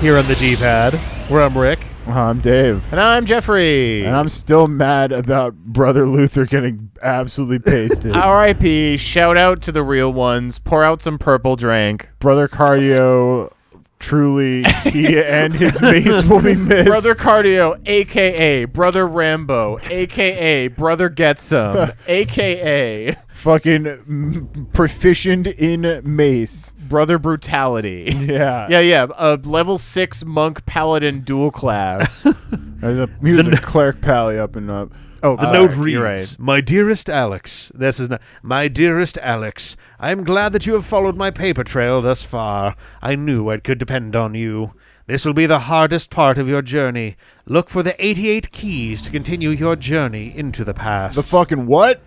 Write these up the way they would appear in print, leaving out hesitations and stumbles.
here on the D-pad, where I'm Rick. I'm Dave. And I'm Jeffrey. And I'm still mad about Brother Luther getting absolutely pasted. R.I.P. Shout out to the real ones. Pour out some purple drink. Brother Cardio, truly, he and his mace will be missed. Brother Cardio, a.k.a. Brother Rambo, a.k.a. Brother Get Some, a.k.a. fucking proficient in mace. Brother Brutality. Yeah. Yeah. A level 6 monk paladin dual class. There's a music cleric pally up and up. Oh, The note you're reads, right. My dearest Alex, this is not, my dearest Alex, I am glad that you have followed my paper trail thus far. I knew I could depend on you. This will be the hardest part of your journey. Look for the 88 keys to continue your journey into the past. The fucking what?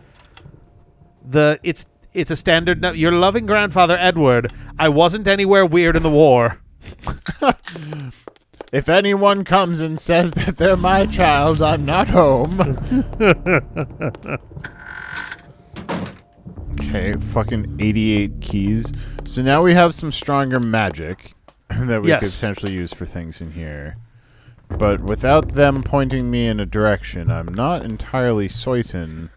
It's a standard. Your loving grandfather, Edward. I wasn't anywhere weird in the war. If anyone comes and says that they're my child, I'm not home. Okay, fucking 88 keys. So now we have some stronger magic that we could potentially use for things in here. But without them pointing me in a direction, I'm not entirely certain.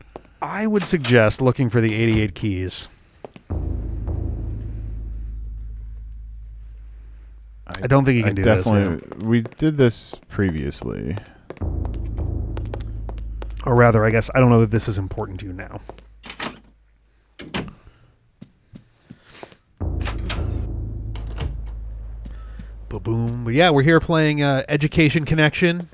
I would suggest looking for the 88 keys. I don't think you can do this. We did this previously. Or rather, I guess, I don't know that this is important to you now. Ba-boom. But yeah, we're here playing Education Connection.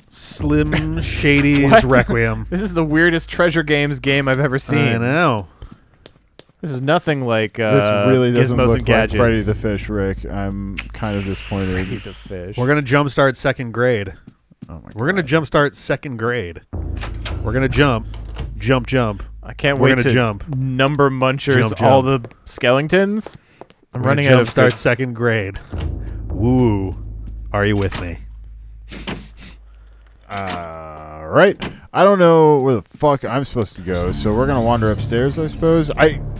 Slim Shady's Requiem. This is the weirdest treasure games game I've ever seen. I know. This is nothing like This really doesn't Gizmos look and Gadgets. like Freddy the Fish, Rick. I'm kind of disappointed. Freddy the Fish. We're going to jumpstart second grade. Oh my God. We're going to jumpstart second grade. We're going to jump. Jump. I can't We're wait gonna to jump. number munchers Jump. all the skeletons. I'm We're running gonna out of jumpstart second grade. Woo. Are you with me? Right. I don't know where the fuck I'm supposed to go, so we're gonna wander upstairs, I suppose.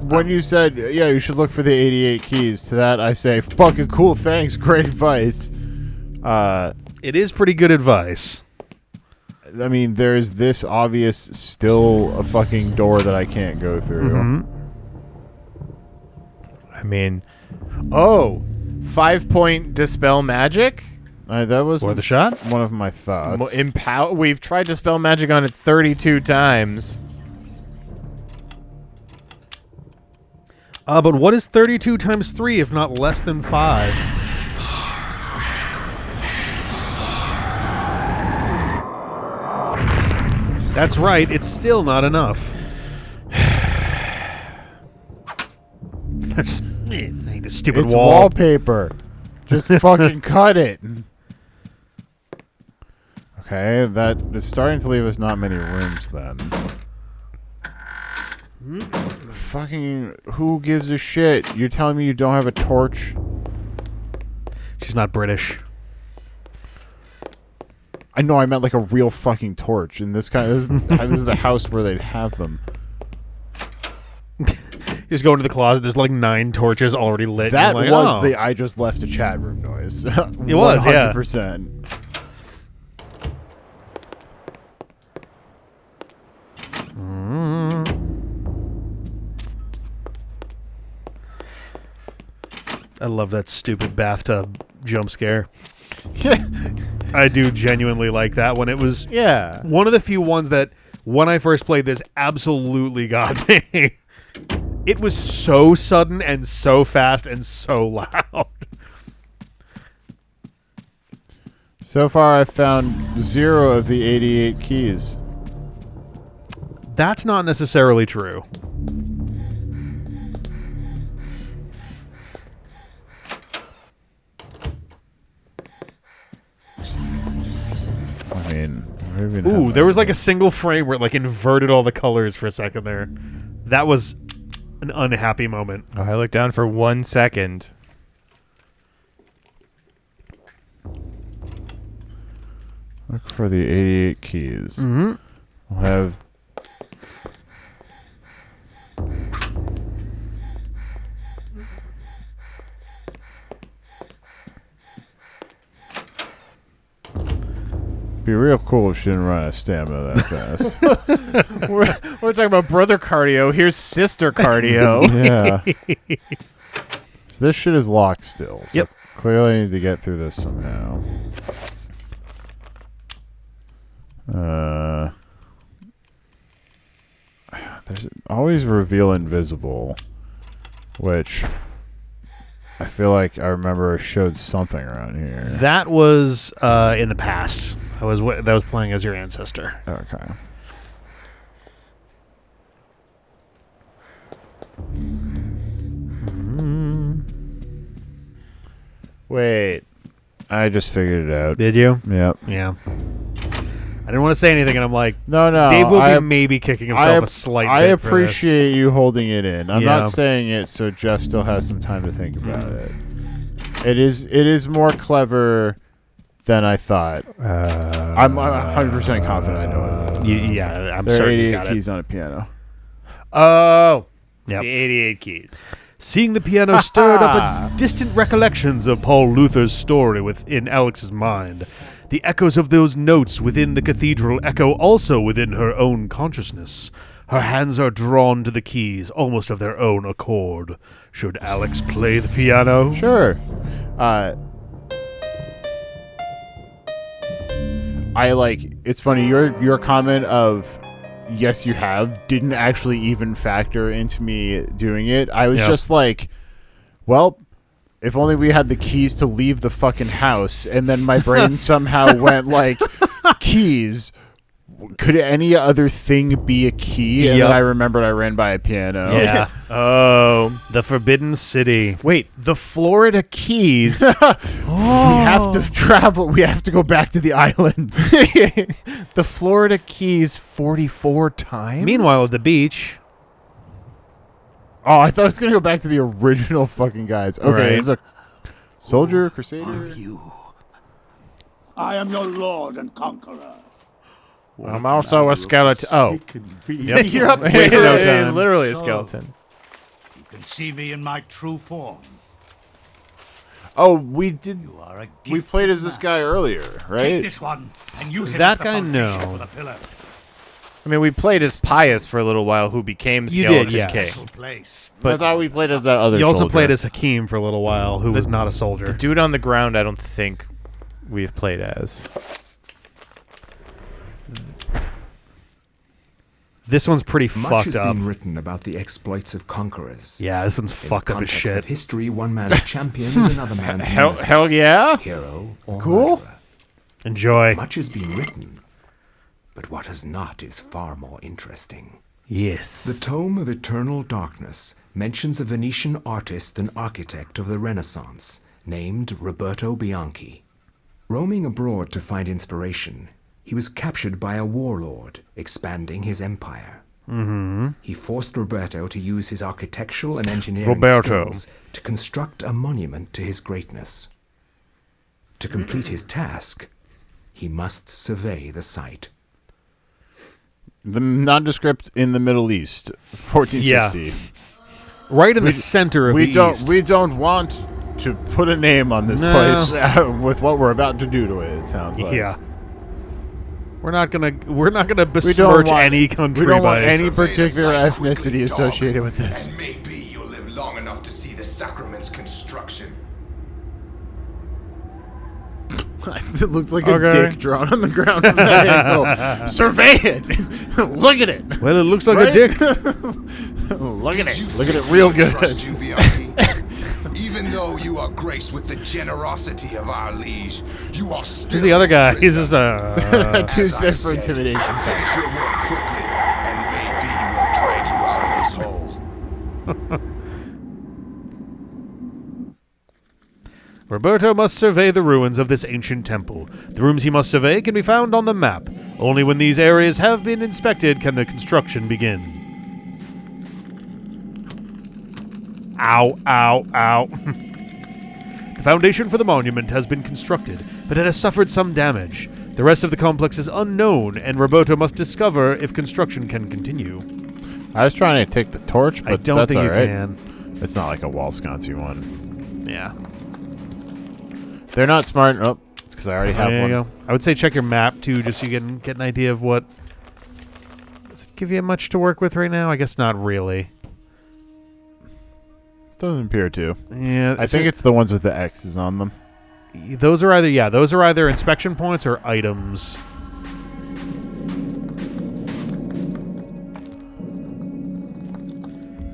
When you said, yeah, you should look for the 88 keys, to that I say, fucking cool, thanks, great advice. It is pretty good advice. I mean, there's this obvious still a fucking door that I can't go through. Mm-hmm. I mean, 5-point dispel magic. That was For the shot? one of my thoughts. We've tried to spell magic on it 32 times. But what is 32 times 3 if not less than 5? That's right, it's still not enough. I hate this stupid It's wall. wallpaper. Just fucking cut it. Okay, that is starting to leave us not many rooms then. Fucking, who gives a shit? You're telling me you don't have a torch? She's not British. I know, I meant like a real fucking torch. And this is the house where they'd have them. You just go into the closet, there's like 9 torches already lit. That and you're was like, the I just left a chat room noise. It was, yeah. 100%. I love that stupid bathtub jump scare. I do genuinely like that one. It was one of the few ones that, when I first played this, absolutely got me. It was so sudden and so fast and so loud. So far, I've found 0 of the 88 keys. That's not necessarily true. I mean, ooh, there was like a single frame where it like inverted all the colors for a second there. That was an unhappy moment. Oh, I looked down for 1 second. Look for the 88 keys. Mm-hmm. We'll have... Be real cool if she didn't run out of stamina that fast. We're talking about brother cardio. Here's sister cardio. Yeah. So this shit is locked still. So Yep. clearly I need to get through this somehow. There's always reveal invisible, which I feel like I remember I showed something around here. That was in the past. That was playing as your ancestor. Okay. Wait. I just figured it out. Did you? Yep. Yeah. I didn't want to say anything, and I'm like, No. Dave will be maybe kicking himself a slight I bit for this. appreciate you holding it in. I'm Yeah. not saying it so Jeff still has some time to think about it. It is more clever than I thought. I'm 100% confident I know it. Yeah, I'm There are certain you 88 got keys it. on a piano. Oh. Yep. The 88 keys. Seeing the piano stirred up distant recollections of Paul Luther's story within Alex's mind. The echoes of those notes within the cathedral echo also within her own consciousness. Her hands are drawn to the keys, almost of their own accord. Should Alex play the piano? Sure. It's funny, your comment of yes you have didn't actually even factor into me doing it. I was just like, well, if only we had the keys to leave the fucking house. And then my brain somehow went like, keys. Could any other thing be a key? And then I remembered I ran by a piano. Yeah. Oh, the Forbidden City. Wait, the Florida Keys. We have to travel. We have to go back to the island. The Florida Keys 44 times? Meanwhile, at the beach. Oh, I thought I was going to go back to the original fucking guys. Okay, Right. there's a soldier, crusader. Are you? I am your lord and conqueror. I'm also a skeleton. Oh. Yep. You're up. He's no time. literally a skeleton. You can see me in my true form. Oh, we did. You are a We played as this guy earlier, Take right? this one and use it That as the guy, foundation no. for the pillar. I mean, we played as Pius for a little while, who became You Skeleton did, yes. King. Special place. I thought we played as that other. You also soldier. played as Hakeem for a little while, who was not a The soldier. dude on the ground, I don't think we've played as. This one's pretty Much fucked has up. been written about the exploits of conquerors. Yeah, this one's In fucked the up as context shit. of history, one man's champion is another man's nemesis. Hell yeah. Hero or Cool. murderer. Enjoy. Much has been written, but what has not is far more interesting. Yes. The Tome of Eternal Darkness mentions a Venetian artist and architect of the Renaissance named Roberto Bianchi. Roaming abroad to find inspiration, he was captured by a warlord expanding his empire. He forced Roberto to use his architectural and engineering skills to construct a monument to his greatness. To complete his task, he must survey the site. The nondescript in the Middle East, 1460. Right in the center of We the don't. East. We don't want to put a name on this No. place with what we're about to do to it. It sounds like. Yeah. We're not gonna We besmirch any country We don't by want any Survey the particular site quickly, ethnicity dog, associated with this. And maybe you'll live long enough to see the sacrament's construction. It looks like Okay. a dick drawn on the ground from that angle. Survey it. Look at it. Well, it looks like Right? a dick. Look at Did you it. Look at it think real we would good. Trust you, Bianchi? Even though you are graced with the generosity of our liege, you are still. Who's the other guy? his He's prisoner. just That dude's As I there for said, intimidation. finish your work quickly, and maybe we'll drag you out of this hole. Roberto must survey the ruins of this ancient temple. The rooms he must survey can be found on the map. Only when these areas have been inspected can the construction begin. Ow, ow, ow. The foundation for the monument has been constructed, but it has suffered some damage. The rest of the complex is unknown, and Roberto must discover if construction can continue. I was trying to take the torch, but I don't that's think you all right. can. It's not like a wall sconcy one. Yeah. They're not smart. Oh, it's because I already have There one. you go. I would say check your map too, just so you can get an idea of what. Does it give you much to work with right now? I guess not really. Doesn't appear to. Yeah, I think it's the ones with the X's on them. those are either inspection points or items.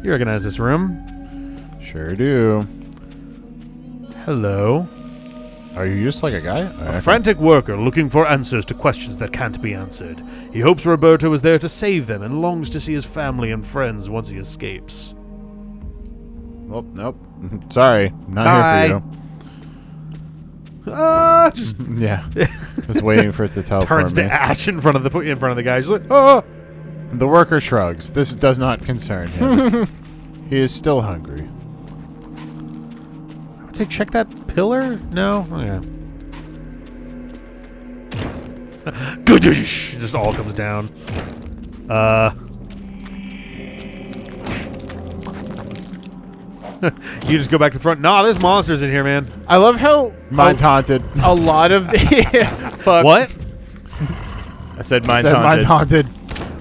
You recognize this room? Sure do. Hello. Are you just like a guy? A frantic worker looking for answers to questions that can't be answered. He hopes Roberto is there to save them and longs to see his family and friends once he escapes. Well, nope. Sorry. Not Bye. here Just for you. Yeah. Just waiting for it to teleport turns me. to ash in front of the guy. He's like, ah! The worker shrugs. This does not concern him. He is still hungry. I would say check that pillar? No? Oh, yeah. It just all comes down. You just go back to the front. Nah, there's monsters in here, man. I love how Mine's haunted. a lot of the fuck. What? I said mine's Said haunted. mine's haunted.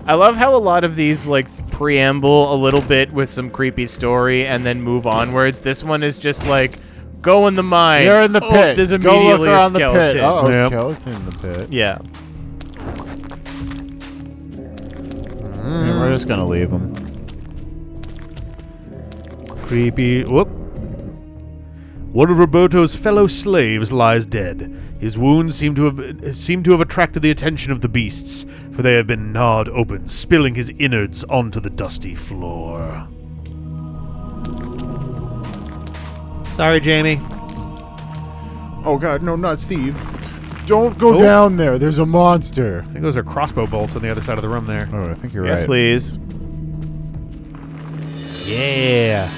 I love how a lot of these like preamble a little bit with some creepy story and then move onwards. This one is just like go in the mine. You're in the pit. There's Go look immediately around a skeleton. the pit. Uh-oh, Yep. skeleton in the pit. Yeah. Yeah, we're just gonna leave him. Creepy. Whoop. One of Roberto's fellow slaves lies dead. His wounds seem to have attracted the attention of the beasts, for they have been gnawed open, spilling his innards onto the dusty floor. Sorry, Jamie. Oh god, no, not Steve. Don't go Oh. down there. There's a monster. I think those are crossbow bolts on the other side of the room there. Oh, I think you're Yes, right. please. Yeah.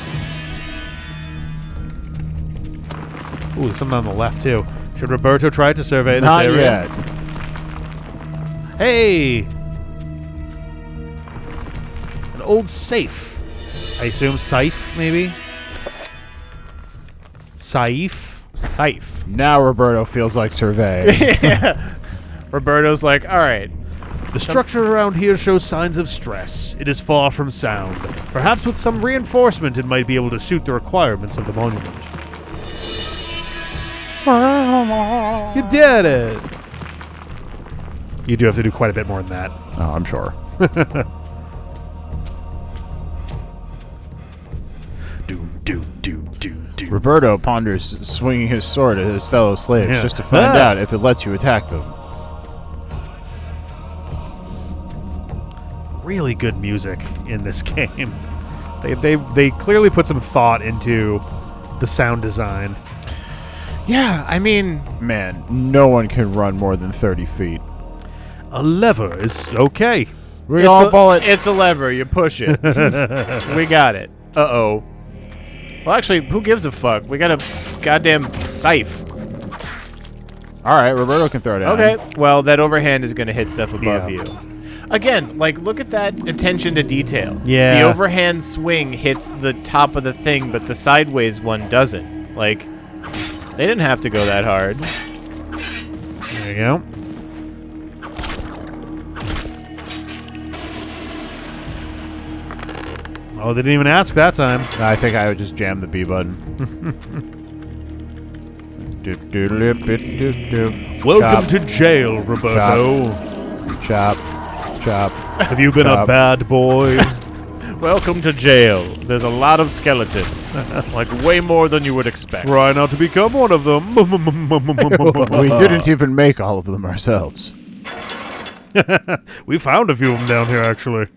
Ooh, there's something on the left, too. Should Roberto try to survey this Not area? yet. Hey! An old safe. I assume safe, maybe? Saif? Scythe. Now Roberto feels like survey. Roberto's like, all right. The structure around here shows signs of stress. It is far from sound. Perhaps with some reinforcement it might be able to suit the requirements of the monument. You did it! You do have to do quite a bit more than that. Oh, I'm sure. Do. Roberto ponders swinging his sword at his fellow slaves Yeah. just to find Ah. out if it lets you attack them. Really good music in this game. They clearly put some thought into the sound design. Yeah, I mean, Man, no one can run more than 30 feet. A lever is okay. We all bullet. It's a lever. You push it. We got it. Uh-oh. Well, actually, who gives a fuck? We got a goddamn scythe. All right, Roberto can throw it down. Okay. Well, that overhand is going to hit stuff above Yeah. you. Again, like, look at that attention to detail. Yeah. The overhand swing hits the top of the thing, but the sideways one doesn't. Like, they didn't have to go that hard. There you go. Oh, they didn't even ask that time. I think I would just jam the B button. Welcome to jail, Roberto. Chop. Chop. Have you been a Chop. bad boy? Welcome to jail. There's a lot of skeletons. Like, way more than you would expect. Try not to become one of them. We didn't even make all of them ourselves. We found a few of them down here, actually.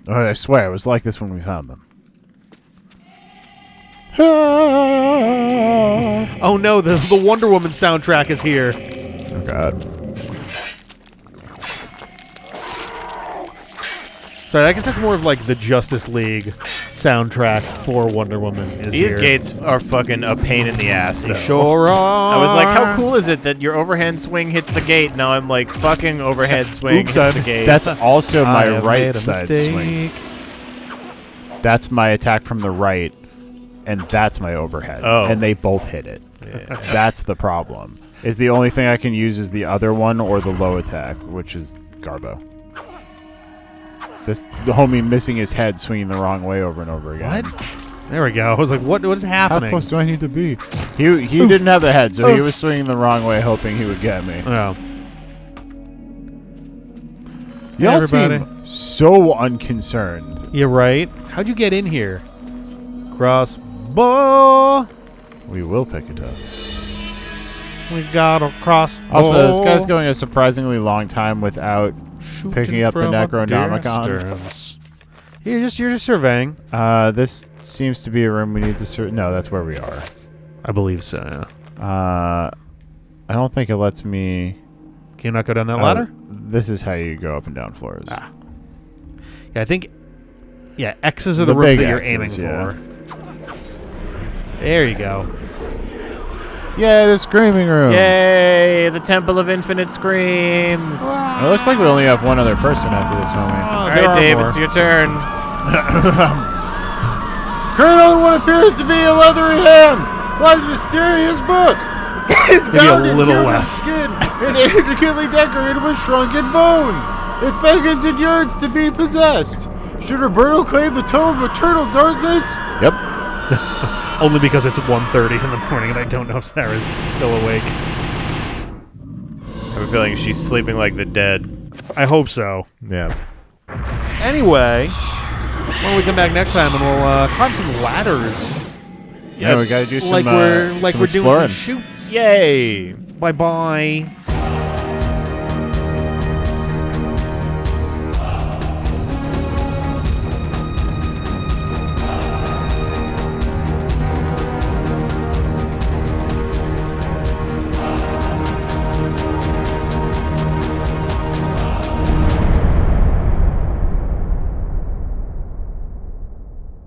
Oh, I swear, it was like this when we found them. Oh no, the Wonder Woman soundtrack is here. Oh, God. Sorry, I guess that's more of like the Justice League soundtrack for Wonder Woman is These here. gates are fucking a pain in the ass, though. They sure are. I was like, how cool is it that your overhand swing hits the gate? Now I'm like, fucking overhead swing Oops, hits the gate. That's also I my have right made a side mistake. swing. That's my attack from the right, and that's my overhead. Oh. And they both hit it. That's the problem. is the only thing I can use is the other one or the low attack, which is Garbo. The homie missing his head, swinging the wrong way over and over again. What? There we go. I was like, what is happening? How close do I need to be? He didn't have the head, so he was swinging the wrong way, hoping he would get me. Oh. Y'all everybody. seem so unconcerned. You're right. How'd you get in here? Crossbow. We will pick it up. We got a crossbow. Also, this guy's going a surprisingly long time without picking up the Necronomicon. Distance. You're just surveying. This seems to be a room we need to No, that's where we are. I believe so, yeah. I don't think it lets me... Can you not go down that ladder? This is how you go up and down floors. Yeah, I think... Yeah, X's are the rooms that you're aiming for. There you go. Yay, the screaming room. Yay, the Temple of Infinite Screams. It looks like we only have one other person after this homie. All right, Dave, it's your turn. Colonel, what appears to be a leathery hand lies a mysterious book. It's Maybe bound a in little human less. skin and intricately decorated with shrunken bones. It beckons and yearns to be possessed. Should Roberto claim the tome of eternal darkness? Yep. Only because it's 1:30 in the morning and I don't know if Sarah's still awake. I have a feeling she's sleeping like the dead. I hope so. Yeah. Anyway, why don't we come back next time and we'll climb some ladders. Yeah, we gotta do some we're doing some exploring. shoots. Yay. Bye-bye.